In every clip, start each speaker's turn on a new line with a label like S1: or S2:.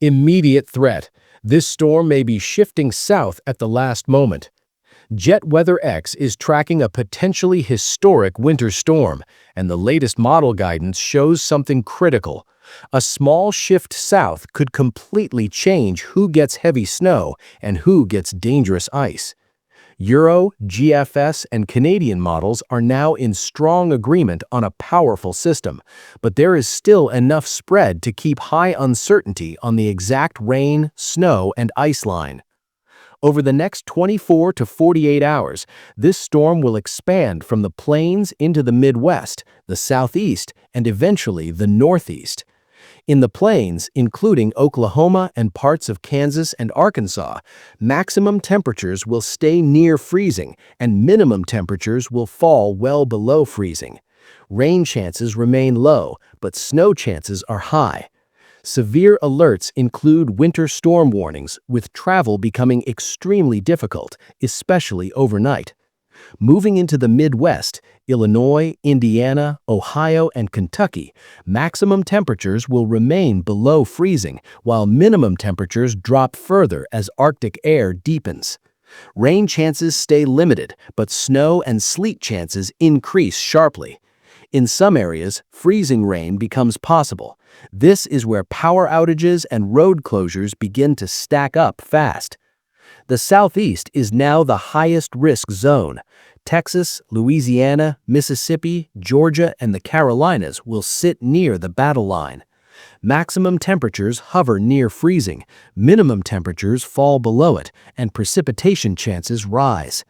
S1: Immediate threat. This storm may be shifting south at the last moment. Jet Weather X is tracking a potentially historic winter storm, and the latest model guidance shows something critical. A small shift south could completely change who gets heavy snow and who gets dangerous ice. Euro, GFS, and Canadian models are now in strong agreement on a powerful system, but there is still enough spread to keep high uncertainty on the exact rain, snow, and ice line. Over the next 24 to 48 hours, this storm will expand from the plains into the Midwest, the Southeast, and eventually the Northeast. In the plains, including Oklahoma and parts of Kansas and Arkansas, maximum temperatures will stay near freezing and minimum temperatures will fall well below freezing. Rain chances remain low, but snow chances are high. Severe alerts include winter storm warnings, with travel becoming extremely difficult, especially overnight. Moving into the Midwest, Illinois, Indiana, Ohio, and Kentucky, maximum temperatures will remain below freezing, while minimum temperatures drop further as Arctic air deepens. Rain chances stay limited, but snow and sleet chances increase sharply. In some areas, freezing rain becomes possible. This is where power outages and road closures begin to stack up fast. The Southeast is now the highest risk zone. Texas, Louisiana, Mississippi, Georgia, and the Carolinas will sit near the battle line. Maximum temperatures hover near freezing, minimum temperatures fall below it, and precipitation chances rise.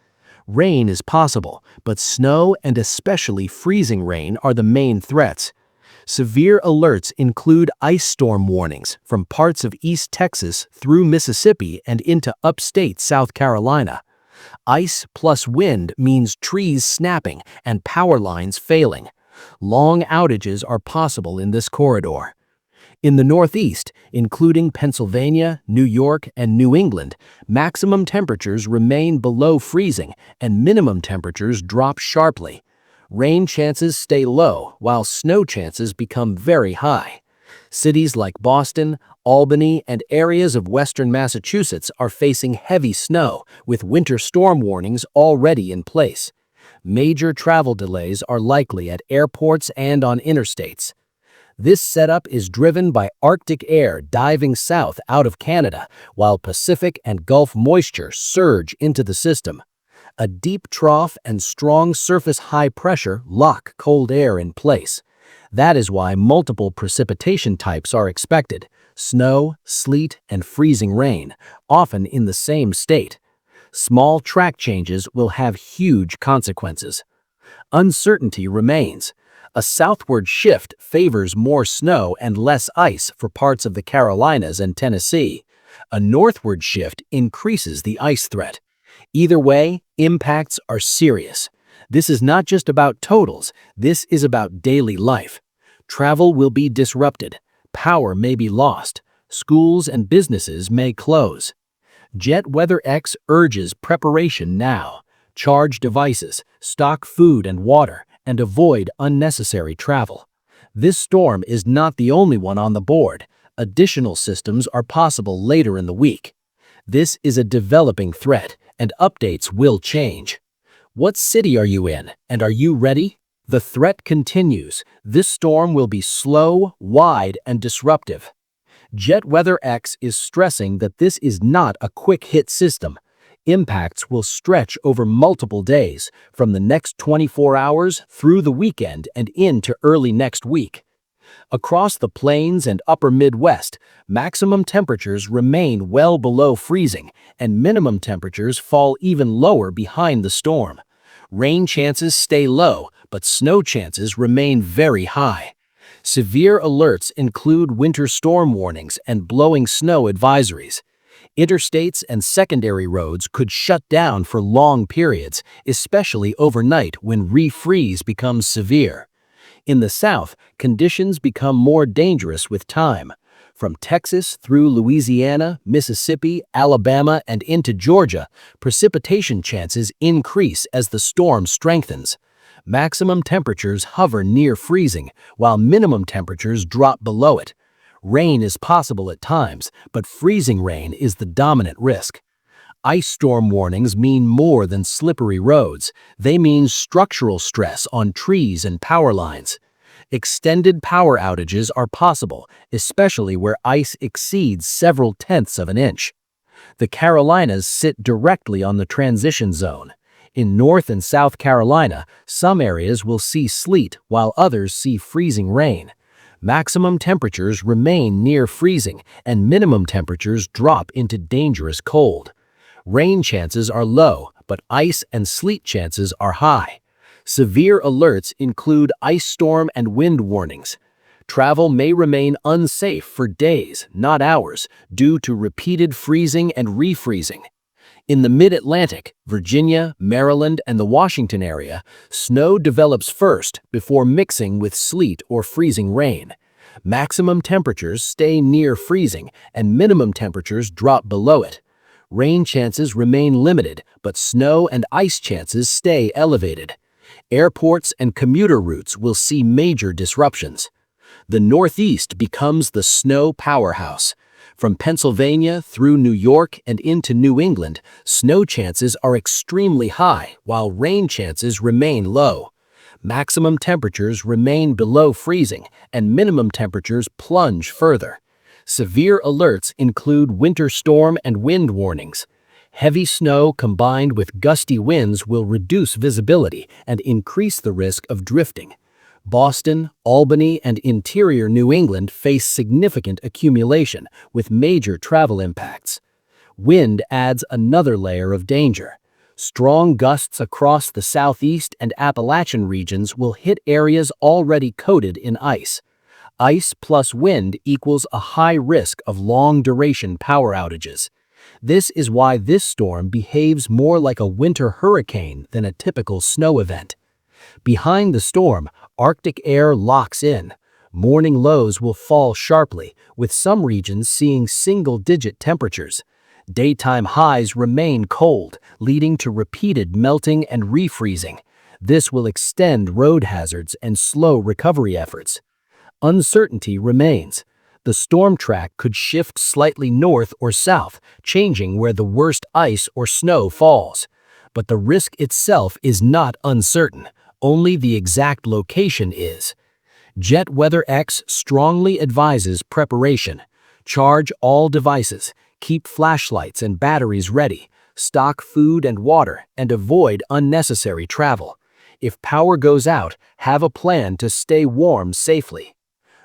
S1: Rain is possible, but snow and especially freezing rain are the main threats. Severe alerts include ice storm warnings from parts of East Texas through Mississippi and into upstate South Carolina. Ice plus wind means trees snapping and power lines failing. Long outages are possible in this corridor. In the Northeast, including Pennsylvania, New York, and New England, maximum temperatures remain below freezing and minimum temperatures drop sharply. Rain chances stay low, while snow chances become very high. Cities like Boston, Albany, and areas of western Massachusetts are facing heavy snow, with winter storm warnings already in place. Major travel delays are likely at airports and on interstates. This setup is driven by Arctic air diving south out of Canada, while Pacific and Gulf moisture surge into the system. A deep trough and strong surface high pressure lock cold air in place. That is why multiple precipitation types are expected: snow, sleet, and freezing rain, often in the same state. Small track changes will have huge consequences. Uncertainty remains. A southward shift favors more snow and less ice for parts of the Carolinas and Tennessee. A northward shift increases the ice threat. Either way, impacts are serious. This is not just about totals, this is about daily life. Travel will be disrupted. Power may be lost. Schools and businesses may close. Jet Weather X urges preparation now. Charge devices, stock food and water, and avoid unnecessary travel. This storm is not the only one on the board. Additional systems are possible later in the week. This is a developing threat, and updates will change. What city are you in, and are you ready? The threat continues. This storm will be slow, wide, and disruptive. Jet Weather X is stressing that this is not a quick-hit system. Impacts will stretch over multiple days, from the next 24 hours through the weekend and into early next week. Across the plains and upper Midwest, maximum temperatures remain well below freezing, and minimum temperatures fall even lower behind the storm. Rain chances stay low, but snow chances remain very high. Severe alerts include winter storm warnings and blowing snow advisories. Interstates and secondary roads could shut down for long periods, especially overnight when refreeze becomes severe. In the South, conditions become more dangerous with time. From Texas through Louisiana, Mississippi, Alabama, and into Georgia, precipitation chances increase as the storm strengthens. Maximum temperatures hover near freezing, while minimum temperatures drop below it. Rain is possible at times, but freezing rain is the dominant risk. Ice storm warnings mean more than slippery roads. They mean structural stress on trees and power lines. Extended power outages are possible, especially where ice exceeds several tenths of an inch. The Carolinas sit directly on the transition zone. In North and South Carolina, some areas will see sleet while others see freezing rain. Maximum temperatures remain near freezing, and minimum temperatures drop into dangerous cold. Rain chances are low, but ice and sleet chances are high. Severe alerts include ice storm and wind warnings. Travel may remain unsafe for days, not hours, due to repeated freezing and refreezing. In the mid-Atlantic, Virginia, Maryland, and the Washington area, snow develops first before mixing with sleet or freezing rain. Maximum temperatures stay near freezing, and minimum temperatures drop below it. Rain chances remain limited, but snow and ice chances stay elevated. Airports and commuter routes will see major disruptions. The Northeast becomes the snow powerhouse. From Pennsylvania through New York and into New England, snow chances are extremely high, while rain chances remain low. Maximum temperatures remain below freezing, and minimum temperatures plunge further. Severe alerts include winter storm and wind warnings. Heavy snow combined with gusty winds will reduce visibility and increase the risk of drifting. Boston, Albany, and interior New England face significant accumulation with major travel impacts. Wind adds another layer of danger. Strong gusts across the Southeast and Appalachian regions will hit areas already coated in ice. Ice plus wind equals a high risk of long-duration power outages. This is why this storm behaves more like a winter hurricane than a typical snow event. Behind the storm, Arctic air locks in. Morning lows will fall sharply, with some regions seeing single-digit temperatures. Daytime highs remain cold, leading to repeated melting and refreezing. This will extend road hazards and slow recovery efforts. Uncertainty remains. The storm track could shift slightly north or south, changing where the worst ice or snow falls. But the risk itself is not uncertain. Only the exact location is. JetWeatherX strongly advises preparation. Charge all devices, keep flashlights and batteries ready, stock food and water, and avoid unnecessary travel. If power goes out, have a plan to stay warm safely.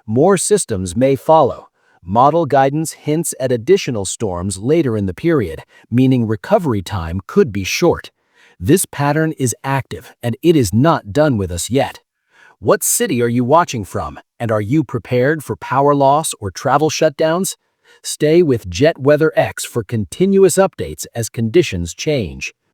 S1: More systems may follow. Model guidance hints at additional storms later in the period, meaning recovery time could be short. This pattern is active, and it is not done with us yet. What city are you watching from, and are you prepared for power loss or travel shutdowns? Stay with JetWeatherX for continuous updates as conditions change.